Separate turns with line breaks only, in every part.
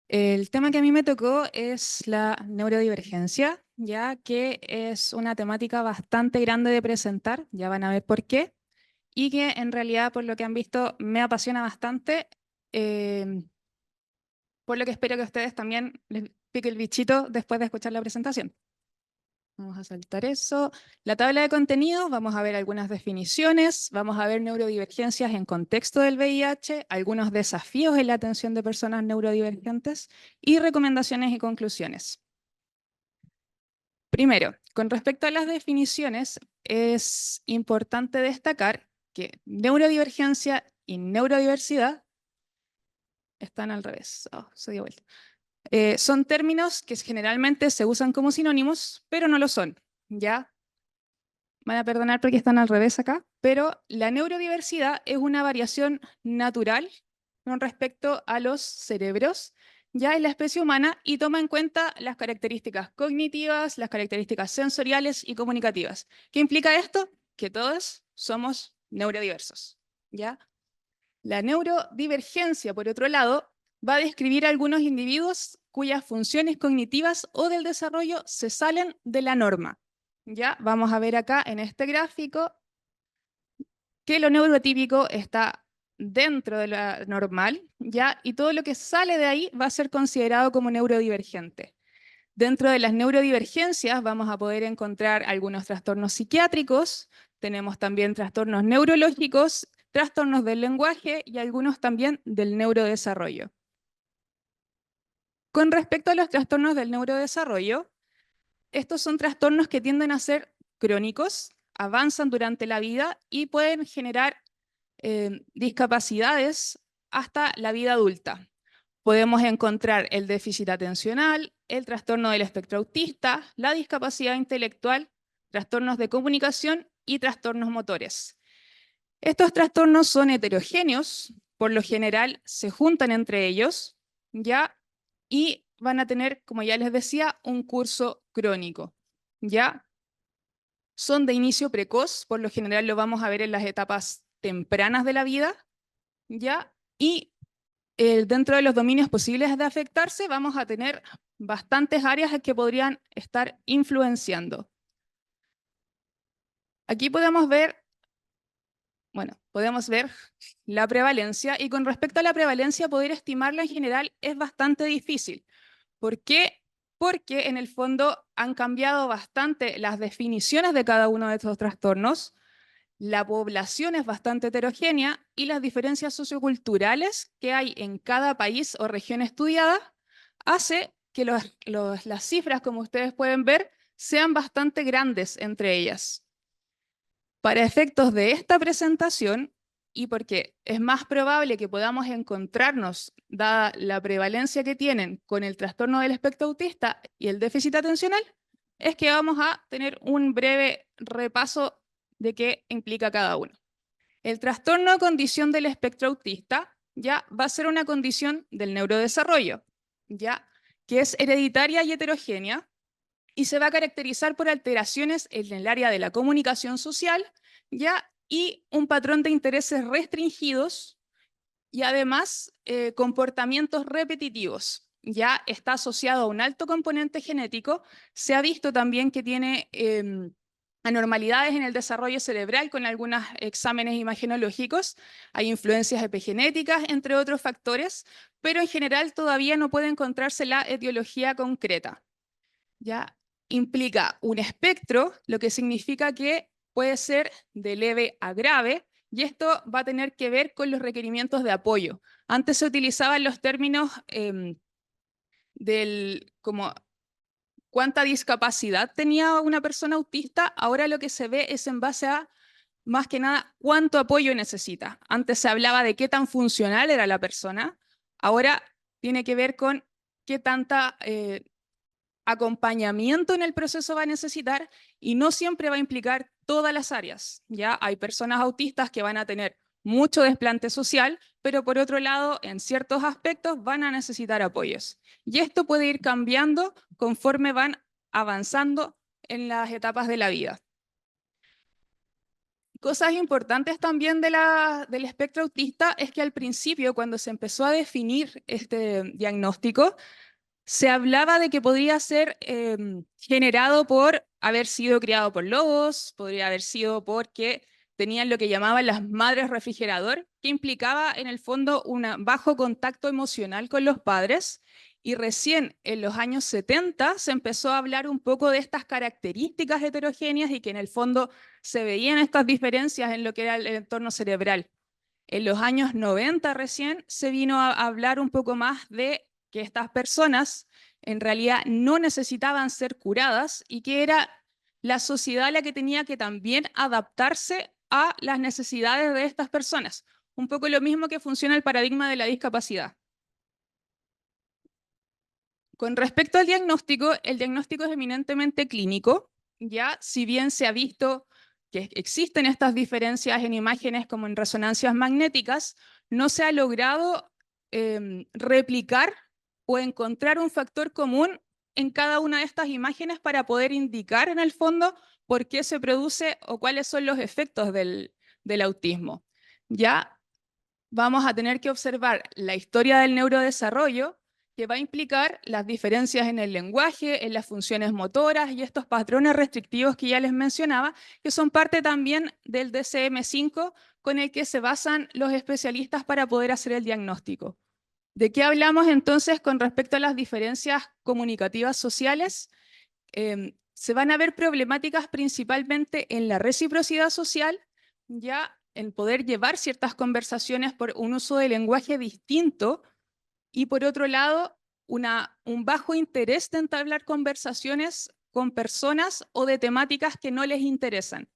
El tema que a mí me tocó es la neurodivergencia, ya que es una temática bastante grande de presentar, ya van a ver por qué, y que en realidad, por lo que han visto, me apasiona bastante, eh, por lo que espero que a ustedes también les pique el bichito después de escuchar la presentación. Vamos a saltar eso. La tabla de contenidos, vamos a ver algunas definiciones, vamos a ver neurodivergencias en contexto del VIH, algunos desafíos en la atención de personas neurodivergentes y recomendaciones y conclusiones. Primero, con respecto a las definiciones, es importante destacar que neurodivergencia y neurodiversidad están al revés. Oh, se dio vuelta. Son términos que generalmente se usan como sinónimos, pero no lo son, ¿ya? Van a perdonar porque están al revés acá, pero la neurodiversidad es una variación natural con respecto a los cerebros ya en la especie humana y toma en cuenta las características cognitivas, las características sensoriales y comunicativas. ¿Qué implica esto? Que todos somos neurodiversos, ¿ya? La neurodivergencia, por otro lado, va a describir a algunos individuos cuyas funciones cognitivas o del desarrollo se salen de la norma. Ya vamos a ver acá en este gráfico que lo neurotípico está dentro de la normal, ya, y todo lo que sale de ahí va a ser considerado como neurodivergente. Dentro de las neurodivergencias vamos a poder encontrar algunos trastornos psiquiátricos, tenemos también trastornos neurológicos, trastornos del lenguaje y algunos también del neurodesarrollo. Con respecto a los trastornos del neurodesarrollo, estos son trastornos que tienden a ser crónicos, avanzan durante la vida y pueden generar discapacidades hasta la vida adulta. Podemos encontrar el déficit atencional, el trastorno del espectro autista, la discapacidad intelectual, trastornos de comunicación y trastornos motores. Estos trastornos son heterogéneos, por lo general se juntan entre ellos, ¿ya? Y van a tener, como ya les decía, un curso crónico, ¿ya? Son de inicio precoz, por lo general lo vamos a ver en las etapas tempranas de la vida, ¿ya? Y dentro de los dominios posibles de afectarse, vamos a tener bastantes áreas que podrían estar influenciando. Aquí podemos ver, bueno, podemos ver la prevalencia y con respecto a la prevalencia, poder estimarla en general es bastante difícil. ¿Por qué? Porque en el fondo han cambiado bastante las definiciones de cada uno de estos trastornos. La población es bastante heterogénea y las diferencias socioculturales que hay en cada país o región estudiada hace que las cifras, como ustedes pueden ver, sean bastante grandes entre ellas. Para efectos de esta presentación, y porque es más probable que podamos encontrarnos, dada la prevalencia que tienen con el trastorno del espectro autista y el déficit atencional, es que vamos a tener un breve repaso de qué implica cada uno. El trastorno o condición del espectro autista ya va a ser una condición del neurodesarrollo, ya que es hereditaria y heterogénea y se va a caracterizar por alteraciones en el área de la comunicación social, ya y un patrón de intereses restringidos y además comportamientos repetitivos. Ya está asociado a un alto componente genético. Se ha visto también que tiene anormalidades en el desarrollo cerebral con algunos exámenes imagenológicos. Hay influencias epigenéticas, entre otros factores, pero en general todavía no puede encontrarse la etiología concreta. ¿Ya? Implica un espectro, lo que significa que puede ser de leve a grave, y esto va a tener que ver con los requerimientos de apoyo. Antes se utilizaban los términos como cuánta discapacidad tenía una persona autista, ahora lo que se ve es en base a, más que nada, cuánto apoyo necesita. Antes se hablaba de qué tan funcional era la persona, ahora tiene que ver con qué tanta acompañamiento en el proceso va a necesitar y no siempre va a implicar todas las áreas. Ya hay personas autistas que van a tener mucho desplante social, pero por otro lado, en ciertos aspectos van a necesitar apoyos. Y esto puede ir cambiando conforme van avanzando en las etapas de la vida. Cosas importantes también del espectro autista es que al principio, cuando se empezó a definir este diagnóstico, se hablaba de que podría ser generado por haber sido criado por lobos, podría haber sido porque tenían lo que llamaban las madres refrigerador, que implicaba en el fondo un bajo contacto emocional con los padres. Y recién en los años 70 se empezó a hablar un poco de estas características heterogéneas y que en el fondo se veían estas diferencias en lo que era el entorno cerebral. En los años 90 recién se vino a hablar un poco más de que estas personas en realidad no necesitaban ser curadas y que era la sociedad la que tenía que también adaptarse a las necesidades de estas personas. Un poco lo mismo que funciona el paradigma de la discapacidad. Con respecto al diagnóstico, el diagnóstico es eminentemente clínico, ya si bien se ha visto que existen estas diferencias en imágenes como en resonancias magnéticas, no se ha logrado replicar o encontrar un factor común en cada una de estas imágenes para poder indicar en el fondo por qué se produce o cuáles son los efectos del autismo. Ya vamos a tener que observar la historia del neurodesarrollo, que va a implicar las diferencias en el lenguaje, en las funciones motoras y estos patrones restrictivos que ya les mencionaba, que son parte también del DSM-5 con el que se basan los especialistas para poder hacer el diagnóstico. ¿De qué hablamos entonces con respecto a las diferencias comunicativas sociales? Se van a ver problemáticas principalmente en la reciprocidad social, ya en poder llevar ciertas conversaciones por un uso de lenguaje distinto y por otro lado, un bajo interés de entablar conversaciones con personas o de temáticas que no les interesan.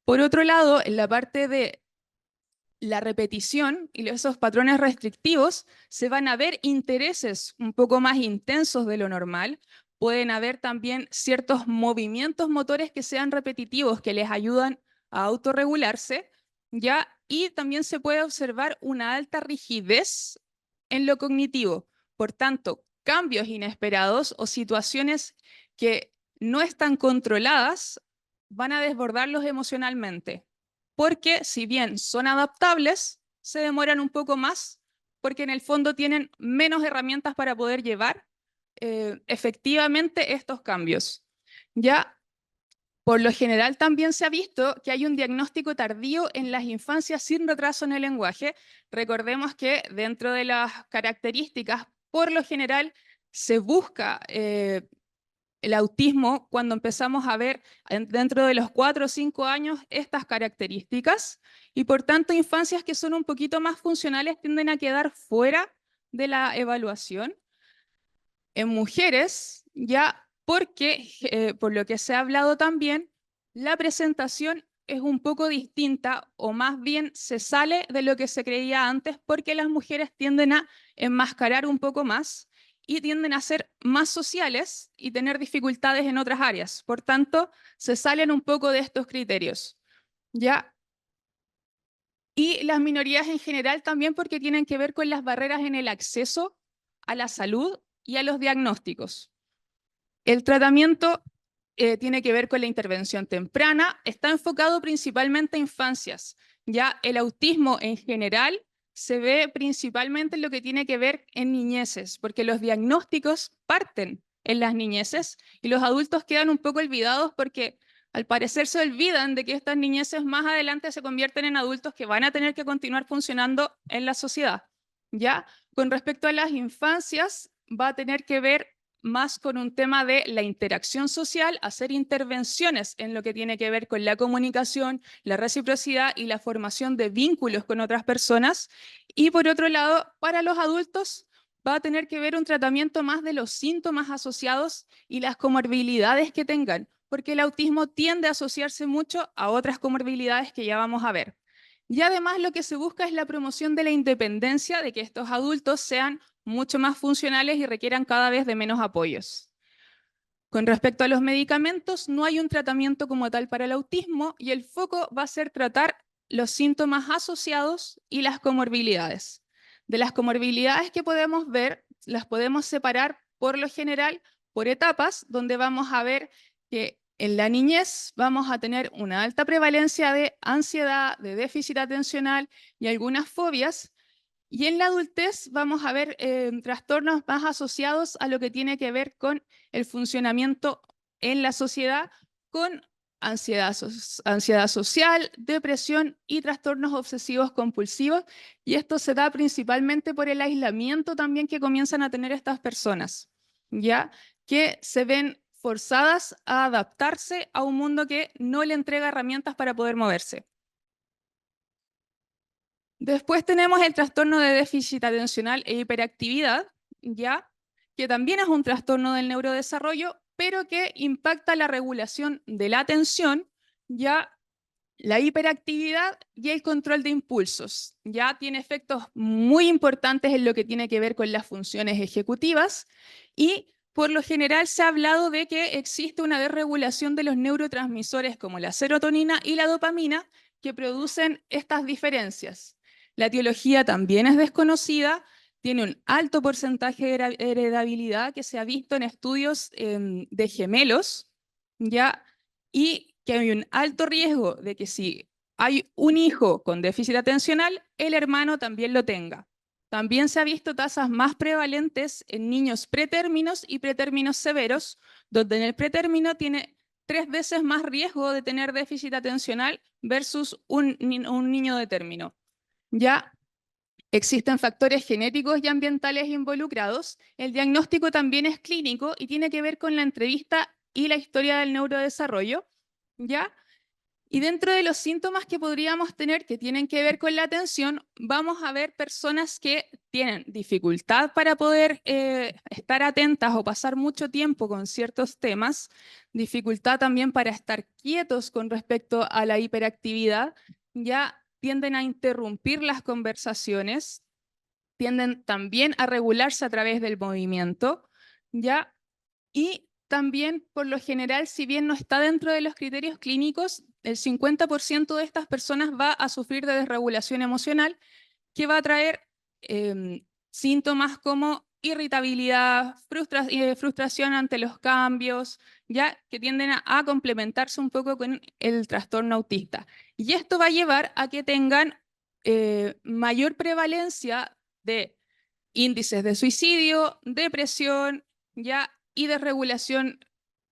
Por otro lado, en la parte de la repetición y esos patrones restrictivos, se van a ver intereses un poco más intensos de lo normal. Pueden haber también ciertos movimientos motores que sean repetitivos, que les ayudan a autorregularse, ¿ya? Y también se puede observar una alta rigidez en lo cognitivo. Por tanto, cambios inesperados o situaciones que no están controladas van a desbordarlos emocionalmente, porque si bien son adaptables, se demoran un poco más porque en el fondo tienen menos herramientas para poder llevar efectivamente estos cambios. Ya por lo general también se ha visto que hay un diagnóstico tardío en las infancias sin retraso en el lenguaje. Recordemos que dentro de las características, por lo general, se busca el autismo cuando empezamos a ver dentro de los 4 o 5 años estas características y por tanto infancias que son un poquito más funcionales tienden a quedar fuera de la evaluación. En mujeres, ya porque, por lo que se ha hablado también, la presentación es un poco distinta o más bien se sale de lo que se creía antes porque las mujeres tienden a enmascarar un poco más y tienden a ser más sociales y tener dificultades en otras áreas. Por tanto, se salen un poco de estos criterios. ¿Ya? Y las minorías en general también porque tienen que ver con las barreras en el acceso a la salud y a los diagnósticos. El tratamiento tiene que ver con la intervención temprana, está enfocado principalmente a infancias. Ya el autismo en general se ve principalmente en lo que tiene que ver en niñeces, porque los diagnósticos parten en las niñeces y los adultos quedan un poco olvidados porque al parecer se olvidan de que estas niñeces más adelante se convierten en adultos que van a tener que continuar funcionando en la sociedad. Ya con respecto a las infancias, va a tener que ver más con un tema de la interacción social, hacer intervenciones en lo que tiene que ver con la comunicación, la reciprocidad y la formación de vínculos con otras personas. Y por otro lado, para los adultos va a tener que ver un tratamiento más de los síntomas asociados y las comorbilidades que tengan, porque el autismo tiende a asociarse mucho a otras comorbilidades que ya vamos a ver. Y además lo que se busca es la promoción de la independencia, de que estos adultos sean mucho más funcionales y requieran cada vez de menos apoyos. Con respecto a los medicamentos, no hay un tratamiento como tal para el autismo y el foco va a ser tratar los síntomas asociados y las comorbilidades. De las comorbilidades que podemos ver, las podemos separar por lo general por etapas, donde vamos a ver que En la niñez vamos a tener una alta prevalencia de ansiedad, de déficit atencional y algunas fobias. Y en la adultez vamos a ver trastornos más asociados a lo que tiene que ver con el funcionamiento en la sociedad, con ansiedad social, depresión y trastornos obsesivos compulsivos. Y esto se da principalmente por el aislamiento también que comienzan a tener estas personas, ¿ya? Que se ven forzadas a adaptarse a un mundo que no le entrega herramientas para poder moverse. Después tenemos el trastorno de déficit atencional e hiperactividad, ¿ya? Que también es un trastorno del neurodesarrollo, pero que impacta la regulación de la atención, ya la hiperactividad y el control de impulsos. Ya tiene efectos muy importantes en lo que tiene que ver con las funciones ejecutivas y por lo general se ha hablado de que existe una desregulación de los neurotransmisores como la serotonina y la dopamina que producen estas diferencias. La etiología también es desconocida, tiene un alto porcentaje de heredabilidad que se ha visto en estudios de gemelos, ¿ya? Y que hay un alto riesgo de que si hay un hijo con déficit atencional, el hermano también lo tenga. También se ha visto tasas más prevalentes en niños pretérminos y pretérminos severos, donde en el pretérmino tiene 3 veces más riesgo de tener déficit atencional versus un niño de término. Ya existen factores genéticos y ambientales involucrados. El diagnóstico también es clínico y tiene que ver con la entrevista y la historia del neurodesarrollo, ¿ya? Y dentro de los síntomas que podríamos tener que tienen que ver con la atención, vamos a ver personas que tienen dificultad para poder estar atentas o pasar mucho tiempo con ciertos temas, dificultad también para estar quietos con respecto a la hiperactividad, ya tienden a interrumpir las conversaciones, tienden también a regularse a través del movimiento, ya. Y también, por lo general, si bien no está dentro de los criterios clínicos, el 50% de estas personas va a sufrir de desregulación emocional, que va a traer síntomas como irritabilidad, frustración ante los cambios, ya que tienden a complementarse un poco con el trastorno autista. Y esto va a llevar a que tengan mayor prevalencia de índices de suicidio, depresión, ya y desregulación,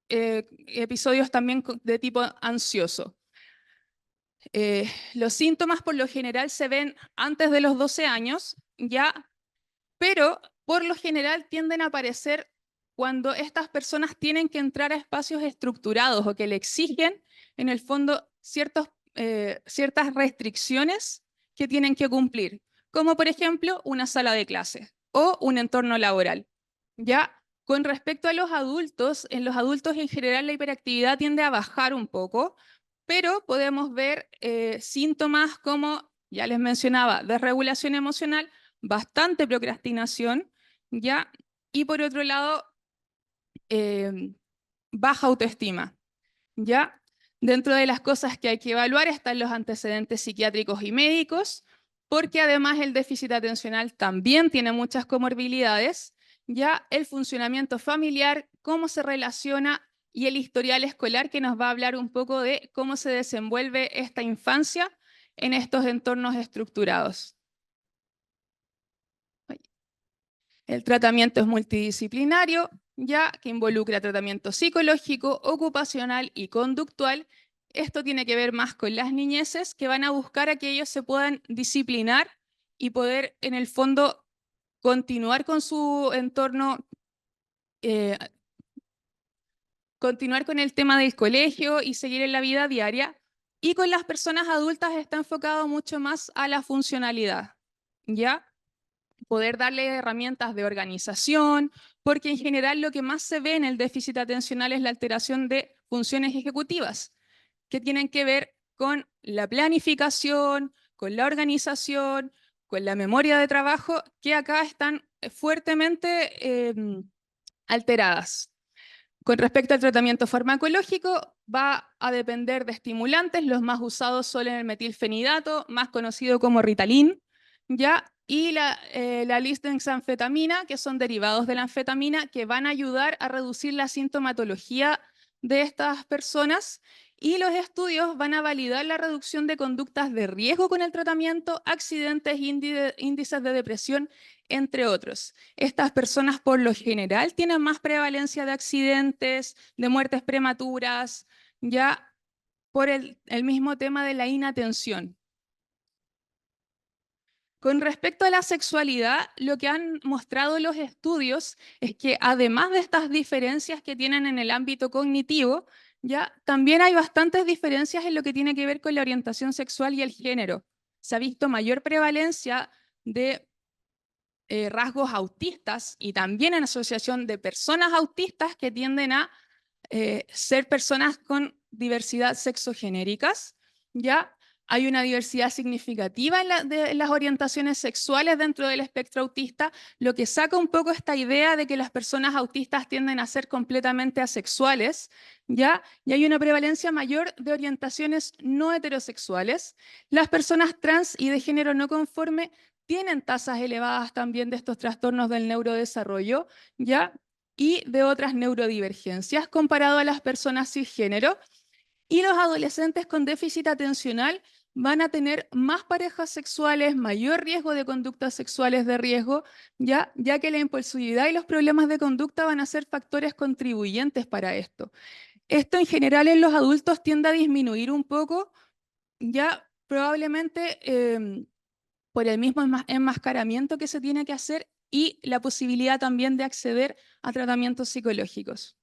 episodios también de tipo ansioso. Los síntomas por lo general se ven antes de los 12 años, ya, pero por lo general tienden a aparecer cuando estas personas tienen que entrar a espacios estructurados o que le exigen, en el fondo, ciertas restricciones que tienen que cumplir, como por ejemplo una sala de clases o un entorno laboral. Ya, con respecto a los adultos, en los adultos en general la hiperactividad tiende a bajar un poco, pero podemos ver síntomas como, ya les mencionaba, desregulación emocional, bastante procrastinación, ¿ya? Y por otro lado, baja autoestima, ¿ya? Dentro de las cosas que hay que evaluar están los antecedentes psiquiátricos y médicos, porque además el déficit atencional también tiene muchas comorbilidades, ya el funcionamiento familiar, cómo se relaciona y el historial escolar que nos va a hablar un poco de cómo se desenvuelve esta infancia en estos entornos estructurados. El tratamiento es multidisciplinario, ya que involucra tratamiento psicológico, ocupacional y conductual. Esto tiene que ver más con las niñeces que van a buscar a que ellos se puedan disciplinar y poder, en el fondo, continuar con su entorno, eh, continuar con el tema del colegio y seguir en la vida diaria. Y con las personas adultas está enfocado mucho más a la funcionalidad, ¿ya? Poder darle herramientas de organización, porque en general lo que más se ve en el déficit atencional es la alteración de funciones ejecutivas, que tienen que ver con la planificación, con la organización, con la memoria de trabajo, que acá están fuertemente alteradas. Con respecto al tratamiento farmacológico, va a depender de estimulantes. Los más usados son el metilfenidato, más conocido como Ritalin, ¿ya? Y la lisdexanfetamina, que son derivados de la anfetamina, que van a ayudar a reducir la sintomatología de estas personas y los estudios van a validar la reducción de conductas de riesgo con el tratamiento, accidentes, índices de depresión, entre otros. Estas personas por lo general tienen más prevalencia de accidentes, de muertes prematuras, ya por el mismo tema de la inatención. Con respecto a la sexualidad, lo que han mostrado los estudios es que además de estas diferencias que tienen en el ámbito cognitivo, ya también hay bastantes diferencias en lo que tiene que ver con la orientación sexual y el género. Se ha visto mayor prevalencia de rasgos autistas y también en asociación de personas autistas que tienden a ser personas con diversidad sexogenéricas, ¿ya? Hay una diversidad significativa de las orientaciones sexuales dentro del espectro autista, lo que saca un poco esta idea de que las personas autistas tienden a ser completamente asexuales, ¿ya? Y hay una prevalencia mayor de orientaciones no heterosexuales. Las personas trans y de género no conforme tienen tasas elevadas también de estos trastornos del neurodesarrollo, ¿ya? Y de otras neurodivergencias comparado a las personas cisgénero. Y los adolescentes con déficit atencional van a tener más parejas sexuales, mayor riesgo de conductas sexuales de riesgo, ya que la impulsividad y los problemas de conducta van a ser factores contribuyentes para esto. Esto en general en los adultos tiende a disminuir un poco, ya probablemente por el mismo enmascaramiento que se tiene que hacer y la posibilidad también de acceder a tratamientos psicológicos.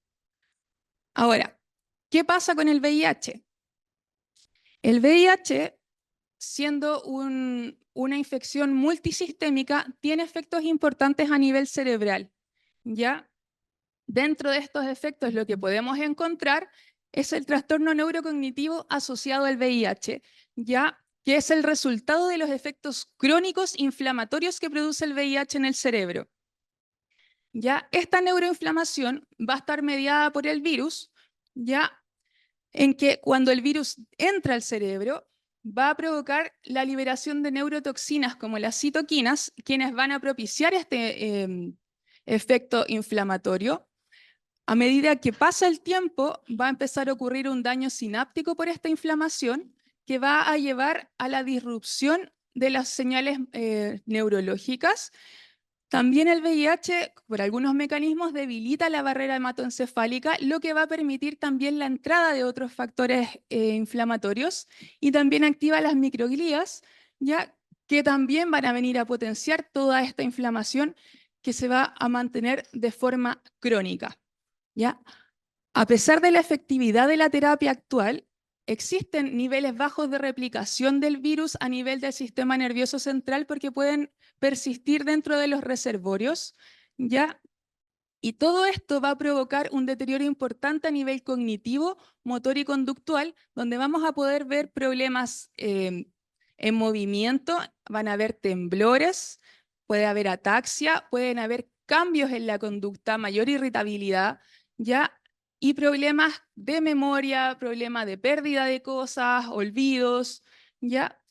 Ahora, ¿qué pasa con el VIH? El VIH, siendo una infección multisistémica, tiene efectos importantes a nivel cerebral. ¿Ya? Dentro de estos efectos, lo que podemos encontrar es el trastorno neurocognitivo asociado al VIH, ¿ya? Que es el resultado de los efectos crónicos inflamatorios que produce el VIH en el cerebro. ¿Ya? Esta neuroinflamación va a estar mediada por el virus, ¿ya? En que cuando el virus entra al cerebro, va a provocar la liberación de neurotoxinas como las citoquinas, quienes van a propiciar este efecto inflamatorio. A medida que pasa el tiempo, va a empezar a ocurrir un daño sináptico por esta inflamación que va a llevar a la disrupción de las señales neurológicas. También el VIH, por algunos mecanismos, debilita la barrera hematoencefálica, lo que va a permitir también la entrada de otros factores inflamatorios y también activa las microglías, ya que también van a venir a potenciar toda esta inflamación que se va a mantener de forma crónica. ¿Ya? A pesar de la efectividad de la terapia actual, existen niveles bajos de replicación del virus a nivel del sistema nervioso central porque pueden persistir dentro de los reservorios, ¿ya? Y todo esto va a provocar un deterioro importante a nivel cognitivo, motor y conductual, donde vamos a poder ver problemas en movimiento, van a haber temblores, puede haber ataxia, pueden haber cambios en la conducta, mayor irritabilidad, ¿ya? Y problemas de memoria, problemas de pérdida de cosas, olvidos, ¿ya?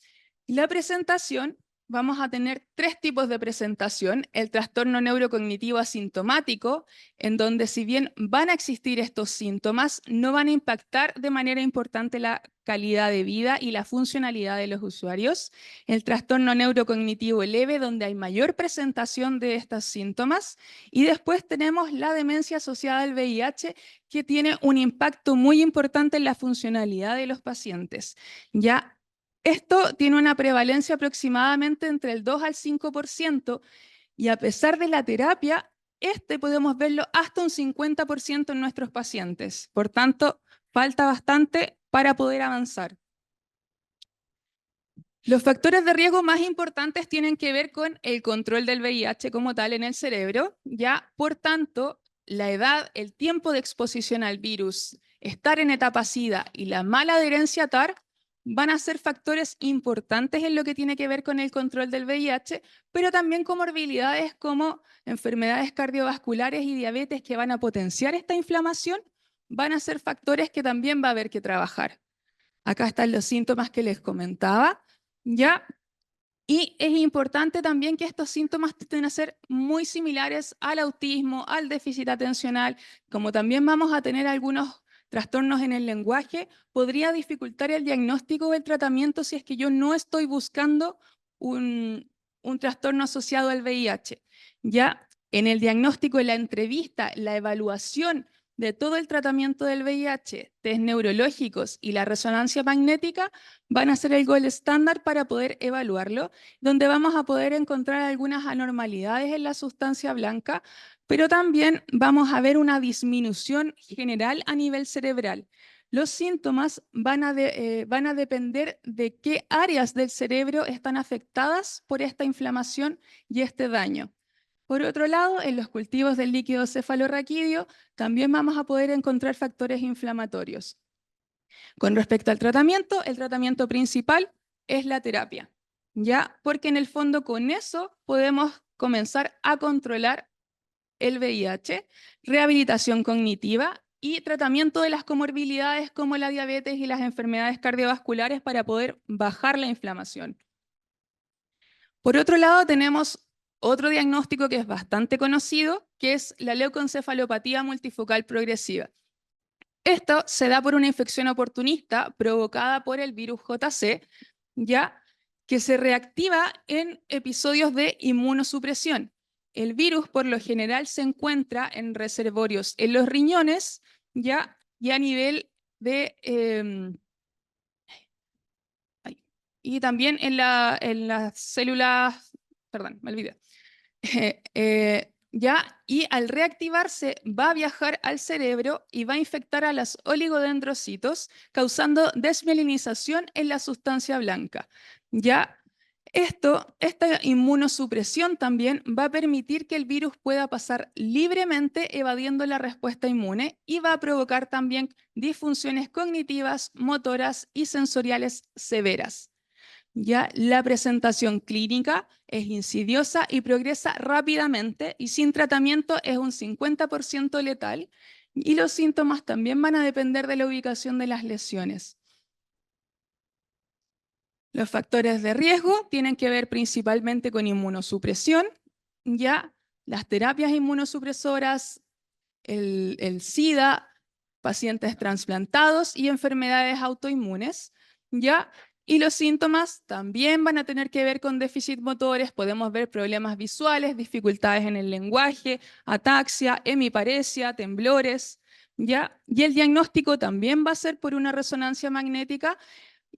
La presentación, vamos a tener tres tipos de presentación. El trastorno neurocognitivo asintomático, en donde si bien van a existir estos síntomas, no van a impactar de manera importante la calidad de vida y la funcionalidad de los usuarios. El trastorno neurocognitivo leve, donde hay mayor presentación de estos síntomas. Y después tenemos la demencia asociada al VIH, que tiene un impacto muy importante en la funcionalidad de los pacientes. Ya esto tiene una prevalencia aproximadamente entre el 2 al 5% y a pesar de la terapia, podemos verlo hasta un 50% en nuestros pacientes. Por tanto, falta bastante para poder avanzar. Los factores de riesgo más importantes tienen que ver con el control del VIH como tal en el cerebro. Ya, por tanto, la edad, el tiempo de exposición al virus, estar en etapa SIDA y la mala adherencia a TAR van a ser factores importantes en lo que tiene que ver con el control del VIH, pero también comorbilidades como enfermedades cardiovasculares y diabetes que van a potenciar esta inflamación, van a ser factores que también va a haber que trabajar. Acá están los síntomas que les comentaba, ¿ya? Y es importante también que estos síntomas tienden a ser muy similares al autismo, al déficit atencional, como también vamos a tener algunos trastornos en el lenguaje, podría dificultar el diagnóstico o el tratamiento si es que yo no estoy buscando un trastorno asociado al VIH. Ya en el diagnóstico, en la entrevista, la evaluación de todo el tratamiento del VIH, test neurológicos y la resonancia magnética van a ser el gold estándar para poder evaluarlo, donde vamos a poder encontrar algunas anormalidades en la sustancia blanca, pero también vamos a ver una disminución general a nivel cerebral. Los síntomas van a depender de qué áreas del cerebro están afectadas por esta inflamación y este daño. Por otro lado, en los cultivos del líquido cefalorraquídeo también vamos a poder encontrar factores inflamatorios. Con respecto al tratamiento, el tratamiento principal es la terapia, ¿ya? Porque en el fondo con eso podemos comenzar a controlar el VIH, rehabilitación cognitiva y tratamiento de las comorbilidades como la diabetes y las enfermedades cardiovasculares para poder bajar la inflamación. Por otro lado, tenemos otro diagnóstico que es bastante conocido, que es la leucoencefalopatía multifocal progresiva. Esto se da por una infección oportunista provocada por el virus JC, ya que se reactiva en episodios de inmunosupresión. El virus por lo general se encuentra en reservorios en los riñones, ya y a nivel de y también en las células, perdón, me olvidé. ¿Ya? Y al reactivarse va a viajar al cerebro y va a infectar a los oligodendrocitos, causando desmielinización en la sustancia blanca. ¿Ya? Esta inmunosupresión también va a permitir que el virus pueda pasar libremente evadiendo la respuesta inmune y va a provocar también disfunciones cognitivas, motoras y sensoriales severas. Ya la presentación clínica es insidiosa y progresa rápidamente y sin tratamiento es un 50% letal y los síntomas también van a depender de la ubicación de las lesiones. Los factores de riesgo tienen que ver principalmente con inmunosupresión, ya las terapias inmunosupresoras, el SIDA, pacientes trasplantados y enfermedades autoinmunes, ¿ya? Y los síntomas también van a tener que ver con déficit motores, podemos ver problemas visuales, dificultades en el lenguaje, ataxia, hemiparesia, temblores, ¿ya? Y el diagnóstico también va a ser por una resonancia magnética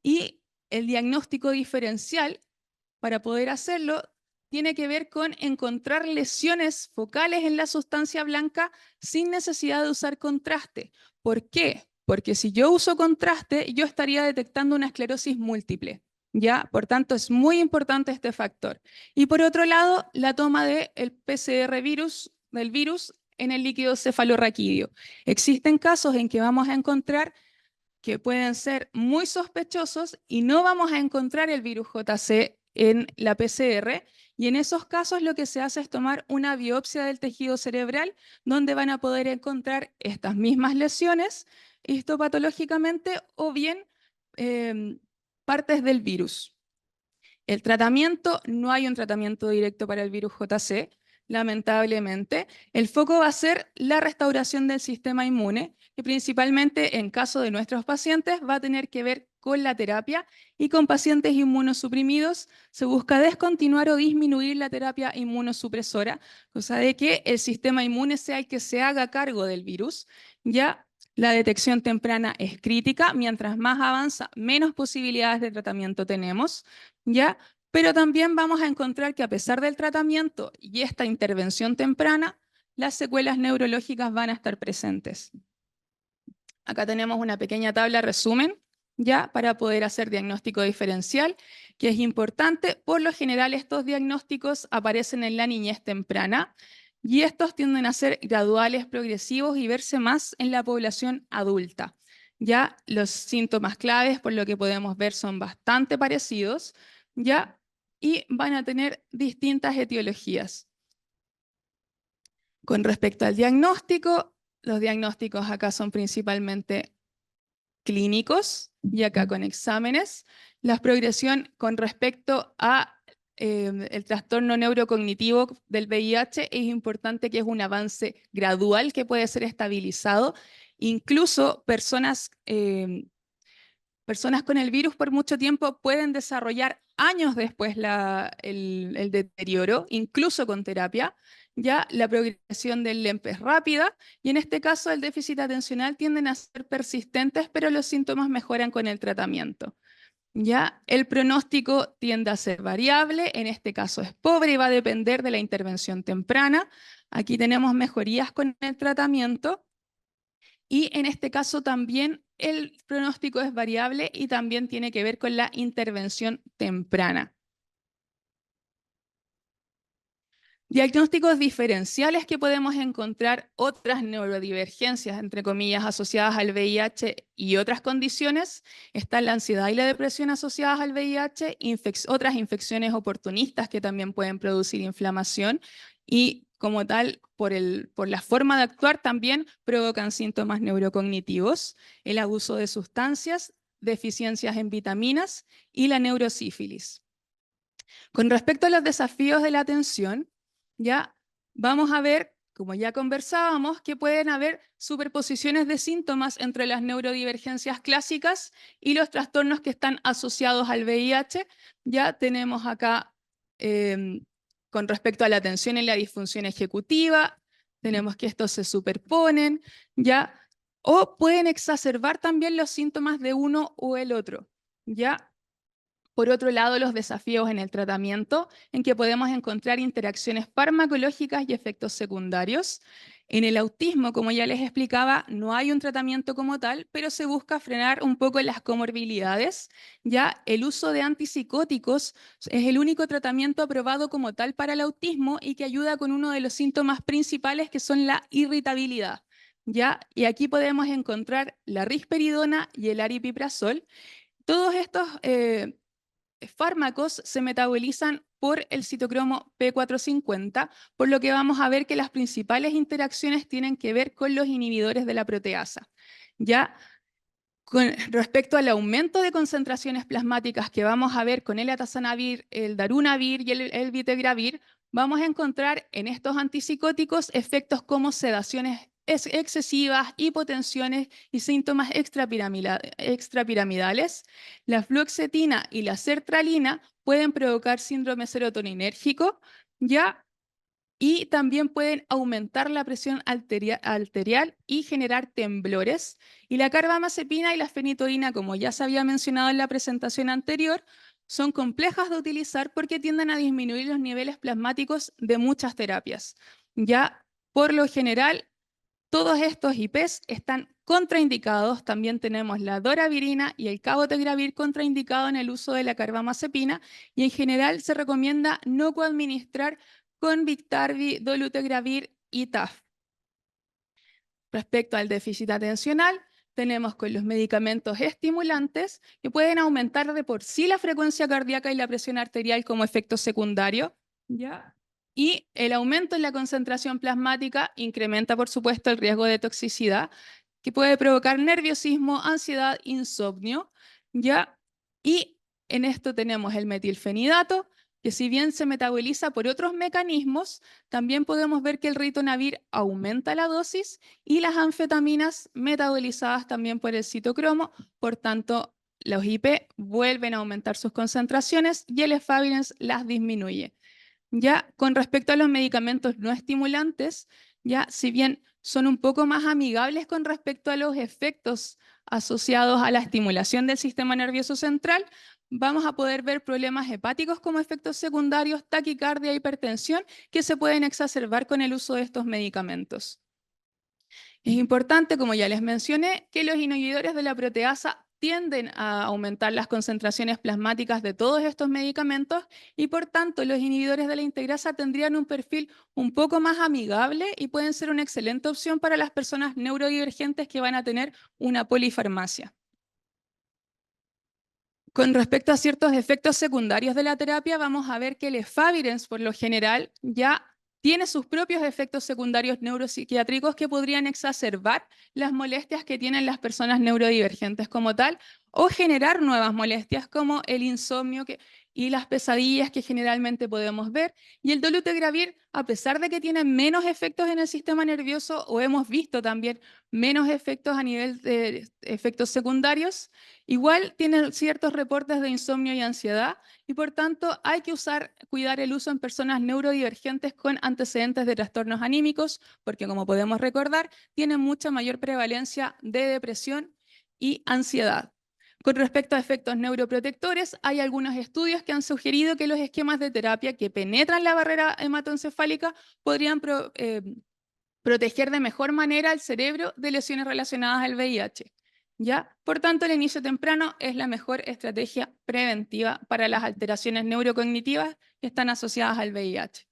y el diagnóstico diferencial, para poder hacerlo, tiene que ver con encontrar lesiones focales en la sustancia blanca sin necesidad de usar contraste. ¿Por qué? Porque si yo uso contraste, yo estaría detectando una esclerosis múltiple. ¿Ya? Por tanto, es muy importante este factor. Y por otro lado, la toma del PCR del virus en el líquido cefalorraquídeo. Existen casos en que vamos a encontrar que pueden ser muy sospechosos y no vamos a encontrar el virus JC en la PCR, y en esos casos lo que se hace es tomar una biopsia del tejido cerebral donde van a poder encontrar estas mismas lesiones histopatológicamente o bien partes del virus. El tratamiento, no hay un tratamiento directo para el virus JC, lamentablemente. El foco va a ser la restauración del sistema inmune, que principalmente en caso de nuestros pacientes va a tener que ver con la terapia, y con pacientes inmunosuprimidos se busca descontinuar o disminuir la terapia inmunosupresora, cosa de que el sistema inmune sea el que se haga cargo del virus. Ya la detección temprana es crítica, mientras más avanza, menos posibilidades de tratamiento tenemos. ¿Ya? Pero también vamos a encontrar que a pesar del tratamiento y esta intervención temprana, las secuelas neurológicas van a estar presentes. Acá tenemos una pequeña tabla resumen, ya, para poder hacer diagnóstico diferencial, que es importante. Por lo general, estos diagnósticos aparecen en la niñez temprana y estos tienden a ser graduales, progresivos y verse más en la población adulta. Ya los síntomas claves, por lo que podemos ver, son bastante parecidos, ya, y van a tener distintas etiologías. Con respecto al diagnóstico, los diagnósticos acá son principalmente clínicos y acá con exámenes. La progresión con respecto a el trastorno neurocognitivo del VIH es importante que es un avance gradual que puede ser estabilizado Incluso personas con el virus por mucho tiempo pueden desarrollar años después el deterioro, incluso con terapia. Ya la progresión del LEMP es rápida y en este caso el déficit atencional tienden a ser persistentes, pero los síntomas mejoran con el tratamiento. Ya el pronóstico tiende a ser variable, en este caso es pobre y va a depender de la intervención temprana. Aquí tenemos mejorías con el tratamiento. Y en este caso también el pronóstico es variable y también tiene que ver con la intervención temprana. Diagnósticos diferenciales que podemos encontrar otras neurodivergencias, entre comillas, asociadas al VIH y otras condiciones. Están la ansiedad y la depresión asociadas al VIH, otras infecciones oportunistas que también pueden producir inflamación y como tal, por la forma de actuar también provocan síntomas neurocognitivos, el abuso de sustancias, deficiencias en vitaminas y la neurosífilis. Con respecto a los desafíos de la atención, ya vamos a ver, como ya conversábamos, que pueden haber superposiciones de síntomas entre las neurodivergencias clásicas y los trastornos que están asociados al VIH. Ya tenemos acá, con respecto a la atención en la disfunción ejecutiva, tenemos que estos se superponen, ya, o pueden exacerbar también los síntomas de uno o el otro, ya. Por otro lado, los desafíos en el tratamiento, en que podemos encontrar interacciones farmacológicas y efectos secundarios. En el autismo, como ya les explicaba, no hay un tratamiento como tal, pero se busca frenar un poco las comorbilidades. Ya el uso de antipsicóticos es el único tratamiento aprobado como tal para el autismo y que ayuda con uno de los síntomas principales que son la irritabilidad. ¿Ya? Y aquí podemos encontrar la risperidona y el aripiprazol. Todos estos fármacos se metabolizan por el citocromo P450, por lo que vamos a ver que las principales interacciones tienen que ver con los inhibidores de la proteasa. Ya con respecto al aumento de concentraciones plasmáticas que vamos a ver con el atazanavir, el darunavir y el bitiregravir, vamos a encontrar en estos antipsicóticos efectos como sedaciones excesivas, hipotensiones y síntomas extrapiramidales. La fluoxetina y la sertralina pueden provocar síndrome serotoninérgico, ¿ya? Y también pueden aumentar la presión arterial y generar temblores. Y la carbamazepina y la fenitoína, como ya se había mencionado en la presentación anterior, son complejas de utilizar porque tienden a disminuir los niveles plasmáticos de muchas terapias. Ya por lo general, todos estos IPs están contraindicados. También tenemos la doravirina y el cabotegravir contraindicado en el uso de la carbamazepina y en general se recomienda no coadministrar con Biktarvy, dolutegravir y TAF. Respecto al déficit atencional, tenemos con los medicamentos estimulantes que pueden aumentar de por sí la frecuencia cardíaca y la presión arterial como efecto secundario, ¿ya? Y el aumento en la concentración plasmática incrementa, por supuesto, el riesgo de toxicidad, que puede provocar nerviosismo, ansiedad, insomnio, ¿ya? Y en esto tenemos el metilfenidato, que si bien se metaboliza por otros mecanismos, también podemos ver que el ritonavir aumenta la dosis y las anfetaminas metabolizadas también por el citocromo, por tanto, los IP vuelven a aumentar sus concentraciones y el efavirenz las disminuye. Ya con respecto a los medicamentos no estimulantes, ya si bien son un poco más amigables con respecto a los efectos asociados a la estimulación del sistema nervioso central, vamos a poder ver problemas hepáticos como efectos secundarios, taquicardia, hipertensión, que se pueden exacerbar con el uso de estos medicamentos. Es importante, como ya les mencioné, que los inhibidores de la proteasa tienden a aumentar las concentraciones plasmáticas de todos estos medicamentos y por tanto los inhibidores de la integrasa tendrían un perfil un poco más amigable y pueden ser una excelente opción para las personas neurodivergentes que van a tener una polifarmacia. Con respecto a ciertos efectos secundarios de la terapia, vamos a ver que el efavirenz, por lo general, ya tiene sus propios efectos secundarios neuropsiquiátricos que podrían exacerbar las molestias que tienen las personas neurodivergentes como tal, o generar nuevas molestias como el insomnio y las pesadillas que generalmente podemos ver. Y el dolutegravir, a pesar de que tiene menos efectos en el sistema nervioso, o hemos visto también menos efectos a nivel de efectos secundarios, igual tiene ciertos reportes de insomnio y ansiedad, y por tanto hay que cuidar el uso en personas neurodivergentes con antecedentes de trastornos anímicos, porque como podemos recordar, tiene mucha mayor prevalencia de depresión y ansiedad. Con respecto a efectos neuroprotectores, hay algunos estudios que han sugerido que los esquemas de terapia que penetran la barrera hematoencefálica podrían proteger de mejor manera al cerebro de lesiones relacionadas al VIH. ¿Ya? Por tanto, el inicio temprano es la mejor estrategia preventiva para las alteraciones neurocognitivas que están asociadas al VIH.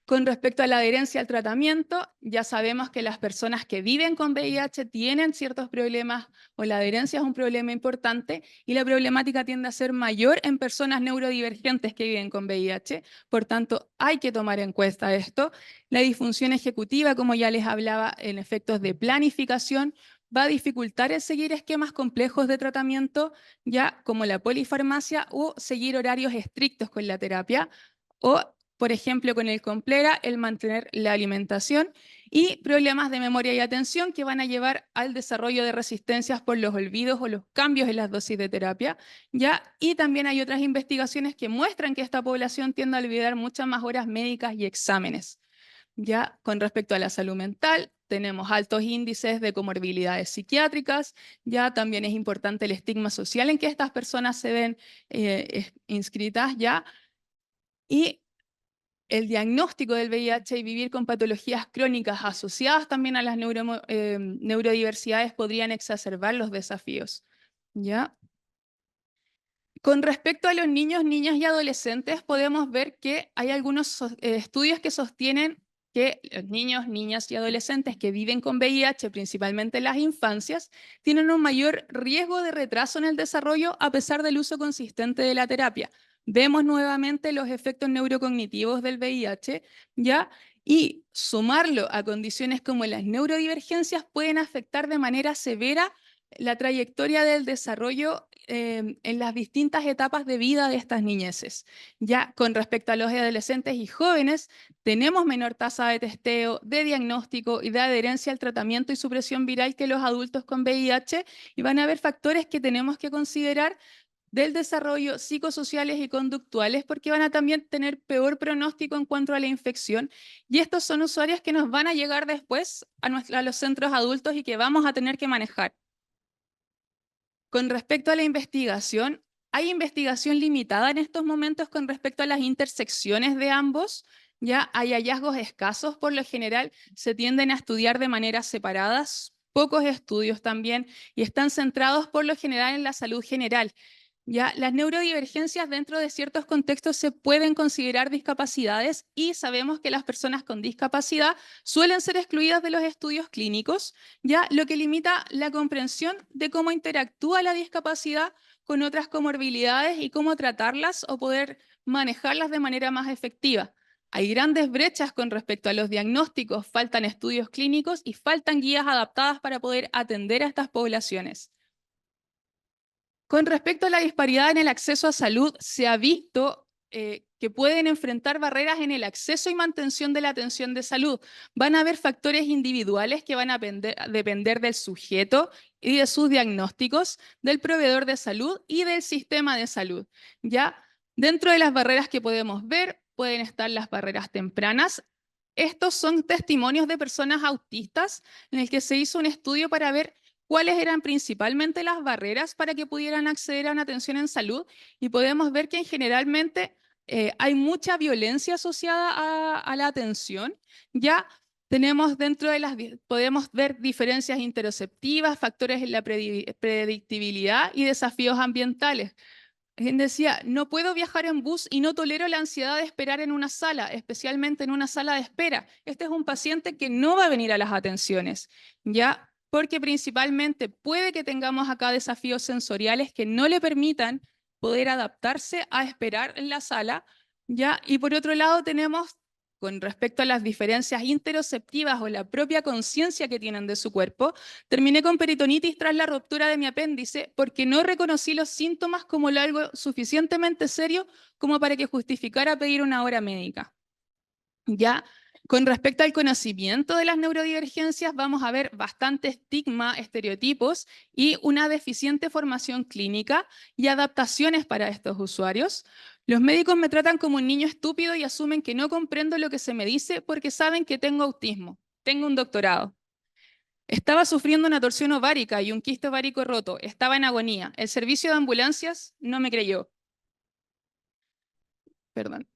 Con respecto a la adherencia al tratamiento, ya sabemos que las personas que viven con VIH tienen ciertos problemas, o la adherencia es un problema importante, y la problemática tiende a ser mayor en personas neurodivergentes que viven con VIH. Por tanto, hay que tomar en cuenta esto. La disfunción ejecutiva, como ya les hablaba, en efectos de planificación, va a dificultar el seguir esquemas complejos de tratamiento, ya como la polifarmacia o seguir horarios estrictos con la terapia, o por ejemplo, con el Complera, el mantener la alimentación, y problemas de memoria y atención que van a llevar al desarrollo de resistencias por los olvidos o los cambios en las dosis de terapia, ¿ya? Y también hay otras investigaciones que muestran que esta población tiende a olvidar muchas más horas médicas y exámenes. Ya con respecto a la salud mental, tenemos altos índices de comorbilidades psiquiátricas, ya también es importante el estigma social en que estas personas se ven inscritas, ya, y el diagnóstico del VIH y vivir con patologías crónicas asociadas también a las neurodiversidades podrían exacerbar los desafíos. ¿Ya? Con respecto a los niños, niñas y adolescentes, podemos ver que hay algunos estudios que sostienen que los niños, niñas y adolescentes que viven con VIH, principalmente en las infancias, tienen un mayor riesgo de retraso en el desarrollo a pesar del uso consistente de la terapia. Vemos nuevamente los efectos neurocognitivos del VIH, ¿ya? Y sumarlo a condiciones como las neurodivergencias pueden afectar de manera severa la trayectoria del desarrollo en las distintas etapas de vida de estas niñeces. Ya con respecto a los adolescentes y jóvenes, tenemos menor tasa de testeo, de diagnóstico y de adherencia al tratamiento y supresión viral que los adultos con VIH, y van a haber factores que tenemos que considerar del desarrollo psicosociales y conductuales, porque van a también tener peor pronóstico en cuanto a la infección, y estos son usuarios que nos van a llegar después a los centros adultos y que vamos a tener que manejar. Con respecto a la investigación, hay investigación limitada en estos momentos con respecto a las intersecciones de ambos. Ya hay hallazgos escasos, por lo general se tienden a estudiar de maneras separadas, pocos estudios también, y están centrados por lo general en la salud general. Ya, las neurodivergencias dentro de ciertos contextos se pueden considerar discapacidades, y sabemos que las personas con discapacidad suelen ser excluidas de los estudios clínicos, ya, lo que limita la comprensión de cómo interactúa la discapacidad con otras comorbilidades y cómo tratarlas o poder manejarlas de manera más efectiva. Hay grandes brechas con respecto a los diagnósticos, faltan estudios clínicos y faltan guías adaptadas para poder atender a estas poblaciones. Con respecto a la disparidad en el acceso a salud, se ha visto que pueden enfrentar barreras en el acceso y mantención de la atención de salud. Van a haber factores individuales que van a depender del sujeto y de sus diagnósticos, del proveedor de salud y del sistema de salud. ¿Ya? Dentro de las barreras que podemos ver, pueden estar las barreras tempranas. Estos son testimonios de personas autistas en el que se hizo un estudio para ver cuáles eran principalmente las barreras para que pudieran acceder a una atención en salud, y podemos ver que generalmente hay mucha violencia asociada a la atención. Ya tenemos dentro de podemos ver diferencias interoceptivas, factores en la predictibilidad y desafíos ambientales. Quien decía, no puedo viajar en bus y no tolero la ansiedad de esperar en una sala, especialmente en una sala de espera. Este es un paciente que no va a venir a las atenciones, ¿ya? Porque principalmente puede que tengamos acá desafíos sensoriales que no le permitan poder adaptarse a esperar en la sala, ¿ya? Y por otro lado tenemos con respecto a las diferencias interoceptivas o la propia conciencia que tienen de su cuerpo, terminé con peritonitis tras la ruptura de mi apéndice porque no reconocí los síntomas como algo suficientemente serio como para que justificara pedir una hora médica. Ya, con respecto al conocimiento de las neurodivergencias, vamos a ver bastante estigma, estereotipos y una deficiente formación clínica y adaptaciones para estos usuarios. Los médicos me tratan como un niño estúpido y asumen que no comprendo lo que se me dice porque saben que tengo autismo. Tengo un doctorado. Estaba sufriendo una torsión ovárica y un quiste ovárico roto. Estaba en agonía. El servicio de ambulancias no me creyó. Perdón.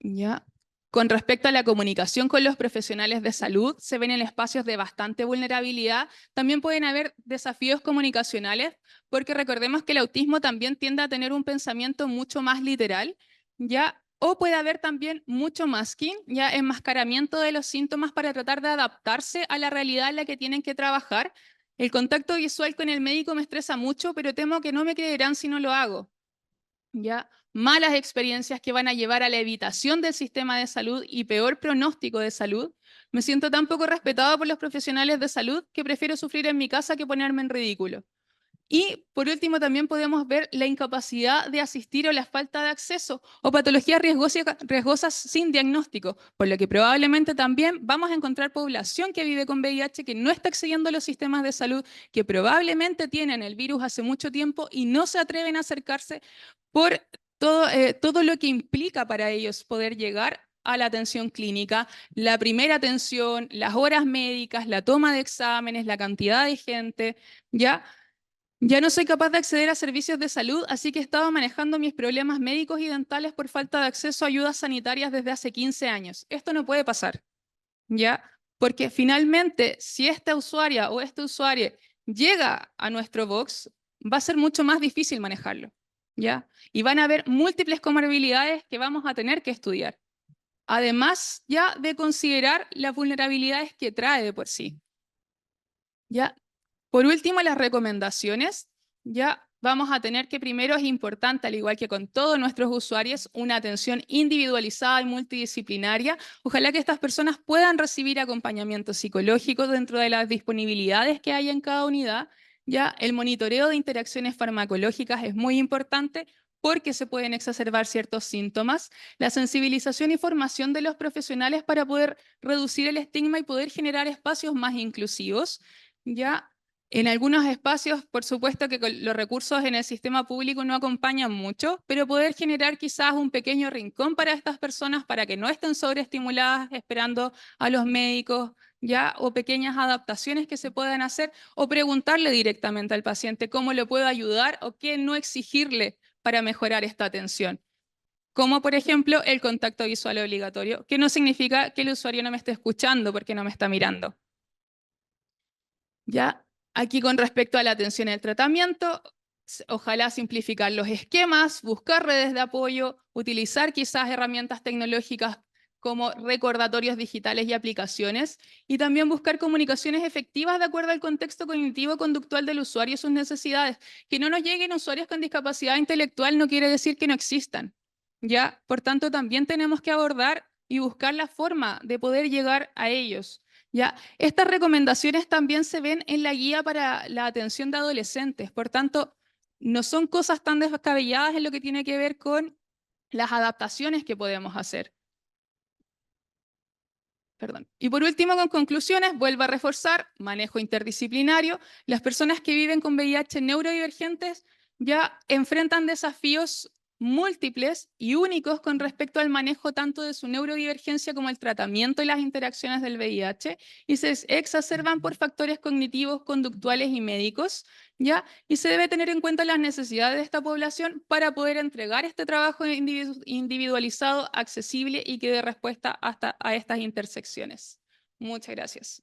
Ya. Con respecto a la comunicación con los profesionales de salud, se ven en espacios de bastante vulnerabilidad. También pueden haber desafíos comunicacionales, porque recordemos que el autismo también tiende a tener un pensamiento mucho más literal, ¿ya? O puede haber también mucho masking, ya enmascaramiento de los síntomas para tratar de adaptarse a la realidad en la que tienen que trabajar. El contacto visual con el médico me estresa mucho, pero temo que no me creerán si no lo hago. ¿Ya? Malas experiencias que van a llevar a la evitación del sistema de salud y peor pronóstico de salud. Me siento tan poco respetado por los profesionales de salud que prefiero sufrir en mi casa que ponerme en ridículo. Y por último también podemos ver la incapacidad de asistir o la falta de acceso o patologías riesgosas sin diagnóstico, por lo que probablemente también vamos a encontrar población que vive con VIH que no está accediendo a los sistemas de salud, que probablemente tienen el virus hace mucho tiempo y no se atreven a acercarse por todo lo que implica para ellos poder llegar a la atención clínica, la primera atención, las horas médicas, la toma de exámenes, la cantidad de gente, ¿ya? Ya no soy capaz de acceder a servicios de salud, así que he estado manejando mis problemas médicos y dentales por falta de acceso a ayudas sanitarias desde hace 15 años. Esto no puede pasar, ¿ya? Porque finalmente, si esta usuaria o este usuario llega a nuestro box, va a ser mucho más difícil manejarlo, ¿ya? Y van a haber múltiples comorbilidades que vamos a tener que estudiar. Además, ya de considerar las vulnerabilidades que trae de por sí, ¿ya? Por último, las recomendaciones. Ya vamos a tener que primero es importante, al igual que con todos nuestros usuarios, una atención individualizada y multidisciplinaria. Ojalá que estas personas puedan recibir acompañamiento psicológico dentro de las disponibilidades que hay en cada unidad. Ya el monitoreo de interacciones farmacológicas es muy importante porque se pueden exacerbar ciertos síntomas. La sensibilización y formación de los profesionales para poder reducir el estigma y poder generar espacios más inclusivos. Ya en algunos espacios, por supuesto que los recursos en el sistema público no acompañan mucho, pero poder generar quizás un pequeño rincón para estas personas para que no estén sobreestimuladas esperando a los médicos, ya, o pequeñas adaptaciones que se puedan hacer, o preguntarle directamente al paciente cómo le puedo ayudar o qué no exigirle para mejorar esta atención. Como por ejemplo el contacto visual obligatorio, que no significa que el usuario no me esté escuchando porque no me está mirando. Ya, aquí con respecto a la atención y el tratamiento, ojalá simplificar los esquemas, buscar redes de apoyo, utilizar quizás herramientas tecnológicas como recordatorios digitales y aplicaciones, y también buscar comunicaciones efectivas de acuerdo al contexto cognitivo-conductual del usuario y sus necesidades. Que no nos lleguen usuarios con discapacidad intelectual no quiere decir que no existan. ¿Ya? Por tanto, también tenemos que abordar y buscar la forma de poder llegar a ellos. ¿Ya? Estas recomendaciones también se ven en la guía para la atención de adolescentes, por tanto, no son cosas tan descabelladas en lo que tiene que ver con las adaptaciones que podemos hacer. Perdón. Y por último, con conclusiones, vuelvo a reforzar, manejo interdisciplinario. Las personas que viven con VIH neurodivergentes ya enfrentan desafíos múltiples y únicos con respecto al manejo tanto de su neurodivergencia como el tratamiento y las interacciones del VIH y se exacerban por factores cognitivos, conductuales y médicos, ¿ya? Y se debe tener en cuenta las necesidades de esta población para poder entregar este trabajo individualizado, accesible y que dé respuesta hasta a estas intersecciones. Muchas gracias.